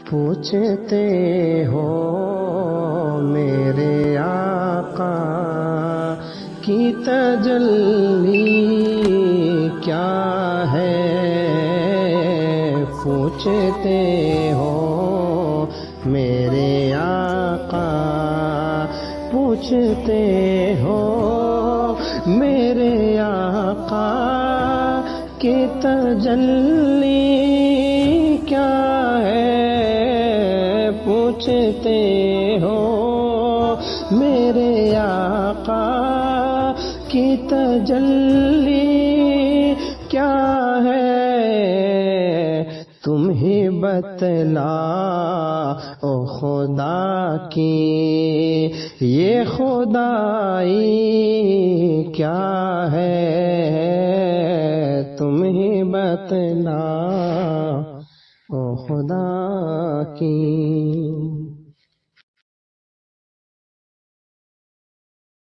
پوچھتے ہو میرے آقا کی تجلی کیا ہے، پوچھتے ہو میرے آقا، پوچھتے ہو میرے آقا کی تجلی کیا ہے، پوچھتے ہو میرے آقا کی تجلی کیا ہے، تم ہی بتلا او خدا کی یہ خدائی کیا ہے، تم ہی بتلا او خدا کی